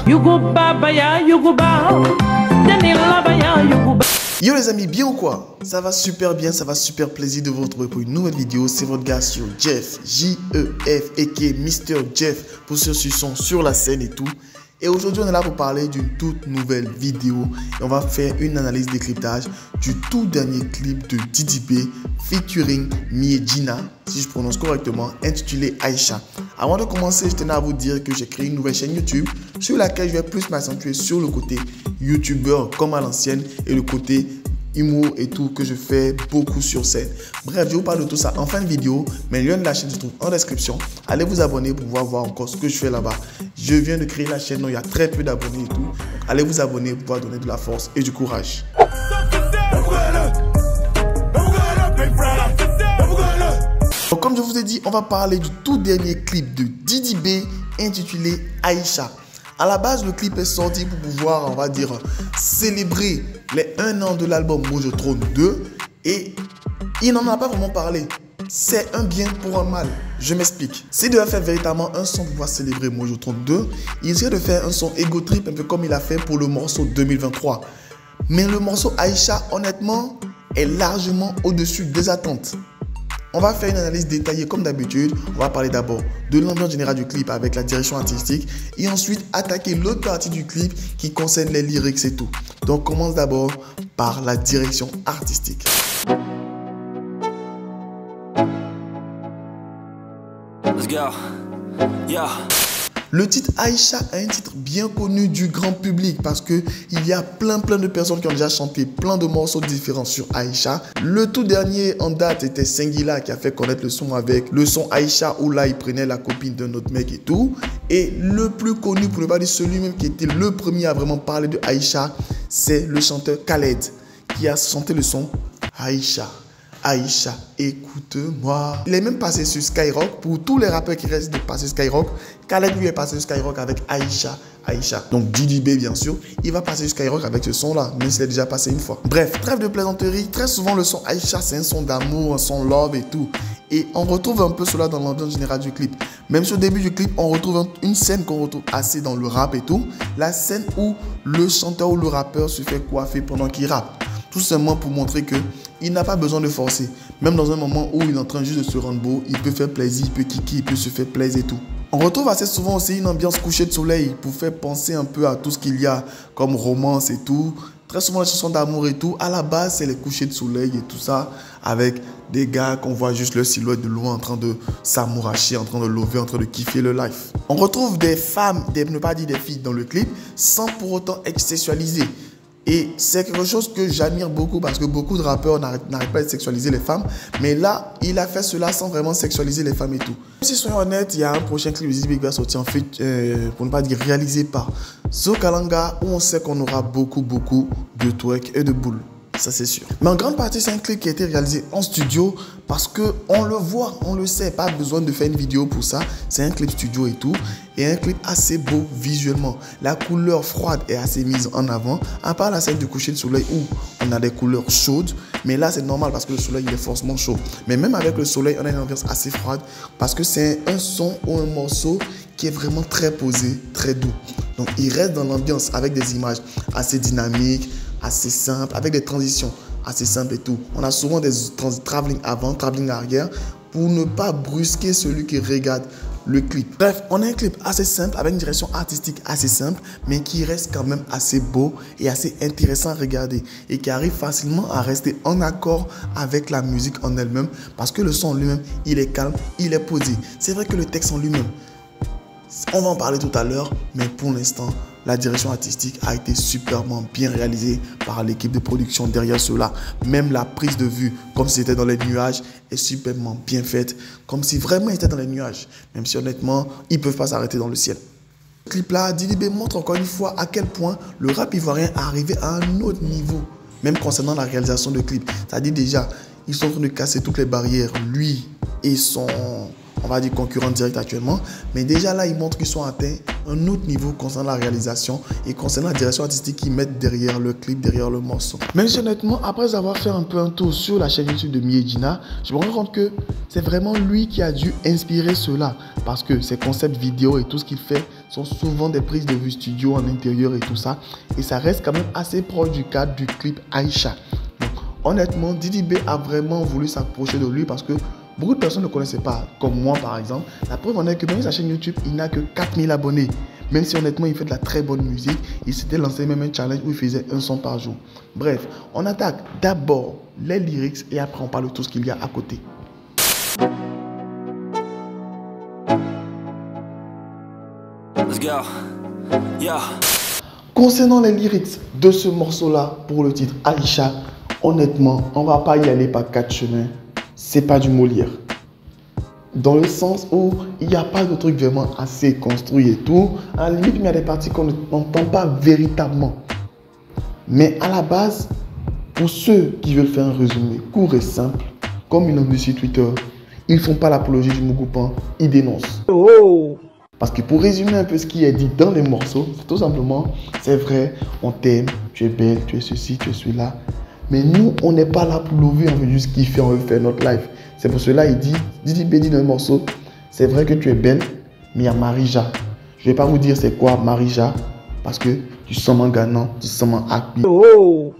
Yo les amis, bien ou quoi? Ça va super bien, ça va super plaisir de vous retrouver pour une nouvelle vidéo. C'est votre gars sur Jeff, J-E-F, a.k.a. Mr. Jeff, pour ceux qui sont sur la scène et tout. Et aujourd'hui, on est là pour parler d'une toute nouvelle vidéo. Et on va faire une analyse décryptage du tout dernier clip de Didi B featuring Miedjina, si je prononce correctement, intitulé Aïcha. Avant de commencer, je tenais à vous dire que j'ai créé une nouvelle chaîne YouTube sur laquelle je vais plus m'accentuer sur le côté youtubeur comme à l'ancienne et le côté humour et tout que je fais beaucoup sur scène. Bref, je vous parle de tout ça en fin de vidéo, mais le lien de la chaîne se trouve en description. Allez vous abonner pour pouvoir voir encore ce que je fais là-bas. Je viens de créer la chaîne, donc il y a très peu d'abonnés et tout. Donc, allez vous abonner pour pouvoir donner de la force et du courage. Donc, comme je vous ai dit, on va parler du tout dernier clip de Didi B intitulé Aïcha. À la base, le clip est sorti pour pouvoir, on va dire, célébrer les 1 an de l'album Moi je trône 2 et il n'en a pas vraiment parlé. C'est un bien pour un mal. Je m'explique. S'il devait faire véritablement un son pour pouvoir célébrer Moi je trône 2, il serait de faire un son ego trip un peu comme il a fait pour le morceau 2023. Mais le morceau Aïcha, honnêtement, est largement au-dessus des attentes. On va faire une analyse détaillée comme d'habitude. On va parler d'abord de l'ambiance générale du clip avec la direction artistique et ensuite attaquer l'autre partie du clip qui concerne les lyrics et tout. Donc commence d'abord par la direction artistique. Let's go. Yeah. Le titre Aïcha est un titre bien connu du grand public parce qu'il y a plein de personnes qui ont déjà chanté plein de morceaux différents sur Aïcha. Le tout dernier en date était Sengila qui a fait connaître le son avec le son Aïcha où là il prenait la copine d'un autre mec et tout. Et le plus connu, pour ne pas dire celui-même qui était le premier à vraiment parler de Aïcha, c'est le chanteur Khaled qui a chanté le son Aïcha. Aïcha, écoute-moi. Il est même passé sur Skyrock. Pour tous les rappeurs qui restent de passer Skyrock, Khaled lui est passé sur Skyrock avec Aïcha. Aïcha. Donc Didi B bien sûr, il va passer sur Skyrock avec ce son là, même s'il est déjà passé une fois. Bref, trêve de plaisanterie. Très souvent le son Aïcha c'est un son d'amour, un son love et tout. Et on retrouve un peu cela dans l'ambiance générale du clip. Même sur le début du clip, on retrouve une scène qu'on retrouve assez dans le rap et tout. La scène où le chanteur ou le rappeur se fait coiffer pendant qu'il rappe. Tout simplement pour montrer qu'il n'a pas besoin de forcer. Même dans un moment où il est en train juste de se rendre beau, il peut faire plaisir, il peut kicker, il peut se faire plaisir et tout. On retrouve assez souvent aussi une ambiance couchée de soleil pour faire penser un peu à tout ce qu'il y a comme romance et tout. Très souvent les chansons d'amour et tout, à la base c'est les couchers de soleil et tout ça avec des gars qu'on voit juste leur silhouette de loin en train de s'amouracher, en train de lover, en train de kiffer le life. On retrouve des femmes, ne pas dire des filles dans le clip sans pour autant être sexualisées. Et c'est quelque chose que j'admire beaucoup parce que beaucoup de rappeurs n'arrêtent pas de sexualiser les femmes. Mais là, il a fait cela sans vraiment sexualiser les femmes et tout. Si soyons honnêtes, il y a un prochain clip de Didi B qui va sortir en fait, pour ne pas dire réalisé par Zo Kalanga, où on sait qu'on aura beaucoup de twerk et de boules. Ça c'est sûr. Mais en grande partie, c'est un clip qui a été réalisé en studio parce qu'on le voit, on le sait. Pas besoin de faire une vidéo pour ça. C'est un clip studio et tout. Et un clip assez beau visuellement. La couleur froide est assez mise en avant. À part la scène du coucher de soleil où on a des couleurs chaudes. Mais là, c'est normal parce que le soleil il est forcément chaud. Mais même avec le soleil, on a une ambiance assez froide parce que c'est un son ou un morceau qui est vraiment très posé, très doux. Donc, il reste dans l'ambiance avec des images assez dynamiques, assez simple, avec des transitions assez simples et tout. On a souvent des travelling avant, travelling arrière pour ne pas brusquer celui qui regarde le clip. Bref, on a un clip assez simple avec une direction artistique assez simple mais qui reste quand même assez beau et assez intéressant à regarder et qui arrive facilement à rester en accord avec la musique en elle-même parce que le son en lui-même, il est calme, il est posé. C'est vrai que le texte en lui-même, on va en parler tout à l'heure, mais pour l'instant, la direction artistique a été superbement bien réalisée par l'équipe de production derrière cela. Même la prise de vue, comme si c'était dans les nuages, est superbement bien faite, comme si vraiment il était dans les nuages. Même si honnêtement, ils ne peuvent pas s'arrêter dans le ciel. Ce clip-là, Didi B montre encore une fois à quel point le rap ivoirien est arrivé à un autre niveau, même concernant la réalisation de clips. C'est-à-dire déjà, ils sont en train de casser toutes les barrières, lui et son, on va dire, concurrent direct actuellement. Mais déjà là, ils montrent qu'ils sont atteints un autre niveau concernant la réalisation et concernant la direction artistique qu'ils mettent derrière le clip, derrière le morceau. Même si honnêtement, après avoir fait un peu un tour sur la chaîne YouTube de Miedjina, je me rends compte que c'est vraiment lui qui a dû inspirer cela. Parce que ses concepts vidéo et tout ce qu'il fait, sont souvent des prises de vue studio en intérieur et tout ça. Et ça reste quand même assez proche du cadre du clip Aïcha. Donc, honnêtement, Didi B a vraiment voulu s'approcher de lui parce que beaucoup de personnes ne le connaissaient pas, comme moi par exemple. La preuve en est que même sa chaîne YouTube, il n'a que 4000 abonnés. Même si honnêtement, il fait de la très bonne musique, il s'était lancé même un challenge où il faisait un son par jour. Bref, on attaque d'abord les lyrics et après on parle de tout ce qu'il y a à côté. Let's go. Yeah. Concernant les lyrics de ce morceau-là, pour le titre Aïcha, honnêtement, on va pas y aller par 4 chemins. C'est pas du Molière. Dans le sens où il n'y a pas de truc vraiment assez construit et tout. À la limite, il y a des parties qu'on n'entend pas véritablement. Mais à la base, pour ceux qui veulent faire un résumé court et simple, comme ils l'ont dit sur Twitter, ils ne font pas l'apologie du Mougoupan, ils dénoncent. Oh. Parce que pour résumer un peu ce qui est dit dans les morceaux, c'est tout simplement, c'est vrai, on t'aime, tu es belle, tu es ceci, tu es celui-là. Mais nous, on n'est pas là pour lever, on veut juste kiffer, on veut faire notre life. C'est pour cela il dit, Didi B dit dans le morceau, c'est vrai que tu es belle, mais il y a Marija. Je ne vais pas vous dire c'est quoi Marija, parce que tu sens mon gagnant, tu sens mon happy. Oh.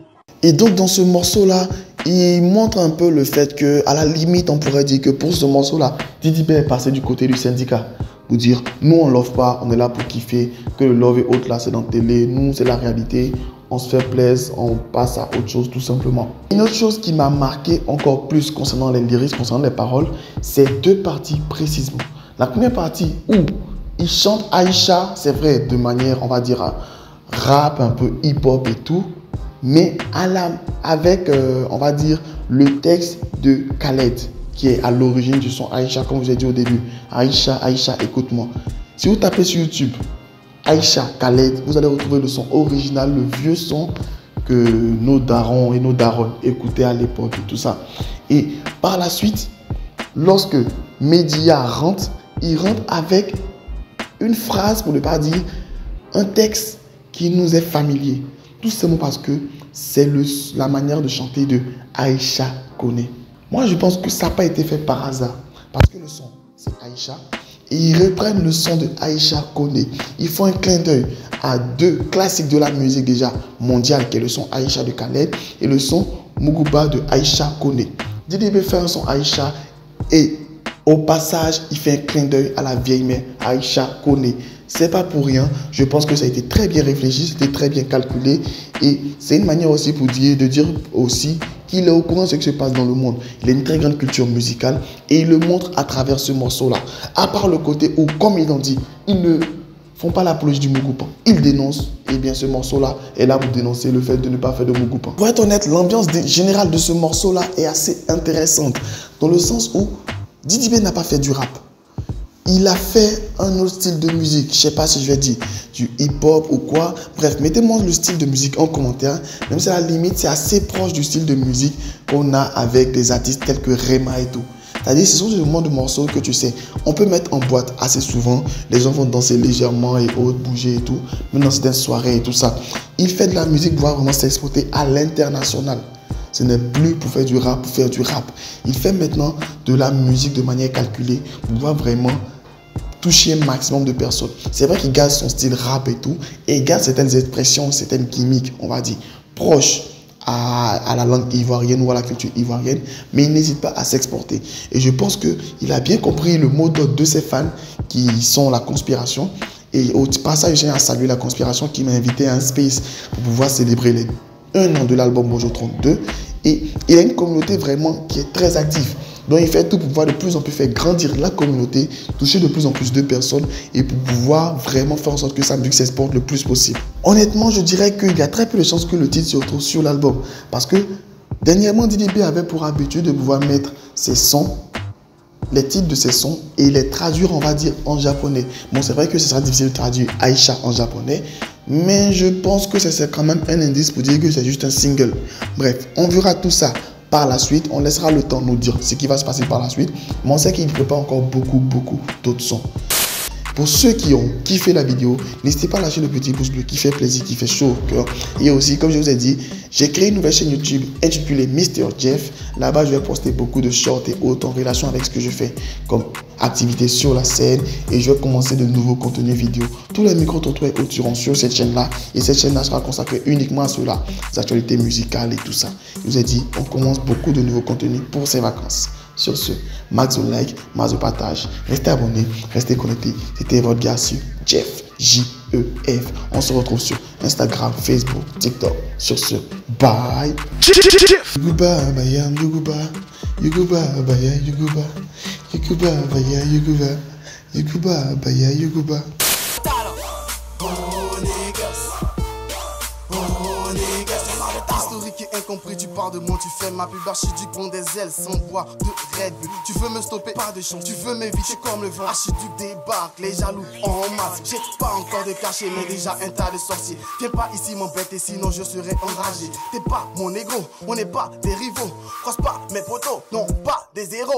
Et donc dans ce morceau-là, il montre un peu le fait que, à la limite, on pourrait dire que pour ce morceau-là, Didi B est passé du côté du syndicat. Pour dire, nous on love pas, on est là pour kiffer, que le love et autres là c'est dans la télé, nous c'est la réalité. On se fait plaisir, on passe à autre chose tout simplement. Une autre chose qui m'a marqué encore plus concernant les lyrics, concernant les paroles, c'est deux parties précisément. La première partie où il chante Aïcha, c'est vrai, de manière, on va dire, rap, un peu hip-hop et tout, mais avec, on va dire, le texte de Khaled, qui est à l'origine du son Aïcha, comme je vous ai dit au début. Aïcha, Aïcha, écoute-moi. Si vous tapez sur YouTube, Aïcha, Khaled, vous allez retrouver le son original, le vieux son que nos darons et nos daronnes écoutaient à l'époque et tout ça. Et par la suite, lorsque Média rentre, il rentre avec une phrase, pour ne pas dire un texte qui nous est familier. Tout simplement parce que c'est la manière de chanter de Aïcha Koné. Moi, je pense que ça n'a pas été fait par hasard. Parce que le son, c'est Aïcha. Et ils reprennent le son de Aïcha Koné. Ils font un clin d'œil à deux classiques de la musique déjà mondiale, qui est le son Aïcha de Khaled et le son Mougouba de Aïcha Koné. Didi B fait un son Aïcha et au passage, il fait un clin d'œil à la vieille mère Aïcha Koné. C'est pas pour rien. Je pense que ça a été très bien réfléchi, c'était très bien calculé. Et c'est une manière aussi de dire aussi qu'il est au courant de ce qui se passe dans le monde. Il a une très grande culture musicale et il le montre à travers ce morceau-là. À part le côté où, comme ils l'ont dit, ils ne font pas l'apologie du Mougoupan. Ils dénoncent. Et bien ce morceau-là est là pour dénoncer le fait de ne pas faire de Mougoupan. Pour être honnête, l'ambiance générale de ce morceau-là est assez intéressante. Dans le sens où Didi B n'a pas fait du rap. Il a fait un autre style de musique. Je ne sais pas si je vais dire du hip-hop ou quoi. Bref, mettez-moi le style de musique en commentaire. Même si à la limite, c'est assez proche du style de musique qu'on a avec des artistes tels que Rema et tout. C'est-à-dire, ce sont des moments de morceaux que tu sais, on peut mettre en boîte assez souvent. Les gens vont danser légèrement et autres, bouger et tout. Même dans certaines soirées et tout ça. Il fait de la musique pour vraiment s'exporter à l'international. Ce n'est plus pour faire du rap, pour faire du rap. Il fait maintenant de la musique de manière calculée pour pouvoir vraiment toucher un maximum de personnes. C'est vrai qu'il garde son style rap et tout, et il garde certaines expressions, certaines gimmicks, on va dire, proches à la langue ivoirienne ou à la culture ivoirienne, mais il n'hésite pas à s'exporter. Et je pense qu'il a bien compris le mot d'ordre de ses fans qui sont la conspiration. Et au passage, je tiens à saluer la conspiration qui m'a invité à un space pour pouvoir célébrer les 1 an de l'album Mojo 32. Et il a une communauté vraiment qui est très active. Donc il fait tout pour pouvoir de plus en plus faire grandir la communauté, toucher de plus en plus de personnes et pour pouvoir vraiment faire en sorte que sa musique s'exporte le plus possible. Honnêtement, je dirais qu'il y a très peu de chances que le titre se retrouve sur l'album. Parce que dernièrement, Didi B avait pour habitude de pouvoir mettre ses sons, les titres de ses sons et les traduire, on va dire, en japonais. Bon, c'est vrai que ce sera difficile de traduire Aïcha en japonais, mais je pense que c'est quand même un indice pour dire que c'est juste un single. Bref, on verra tout ça par la suite. On laissera le temps nous dire ce qui va se passer par la suite. Mais on sait qu'il prépare encore beaucoup d'autres sons. Pour ceux qui ont kiffé la vidéo, n'hésitez pas à lâcher le petit pouce bleu qui fait plaisir, qui fait chaud au cœur. Et aussi, comme je vous ai dit, j'ai créé une nouvelle chaîne YouTube intitulée Mr Jeff. Là-bas, je vais poster beaucoup de shorts et autres en relation avec ce que je fais, comme activités sur la scène et je vais commencer de nouveaux contenus vidéo. Tous les micro-trottoirs écouteront sur cette chaîne-là et cette chaîne-là sera consacrée uniquement à cela, les actualités musicales et tout ça. Je vous ai dit, on commence beaucoup de nouveaux contenus pour ces vacances. Sur ce, max de like, max de partage. Restez abonnés, restez connectés. C'était votre gars sur Jeff, J-E-F. On se retrouve sur Instagram, Facebook, TikTok. Sur ce, bye. Yuguba, baya, yuguba. Yuguba, baya, yuguba. Yuguba, baya, yuguba. Yuguba, baya, yuguba. Historique et incompris, tu pars de moi, tu fais ma pub, archiduc prend des ailes sans bois de Red Bull. Tu veux me stopper, pas de chance, tu veux m'éviter comme le vent. Archiduc débarque, les jaloux en masse. J'ai pas encore de cachet, mais déjà un tas de sorciers. Viens pas ici m'embêter, sinon je serai enragé. T'es pas mon négro, on n'est pas des rivaux. Croise pas mes potos, non pas des héros.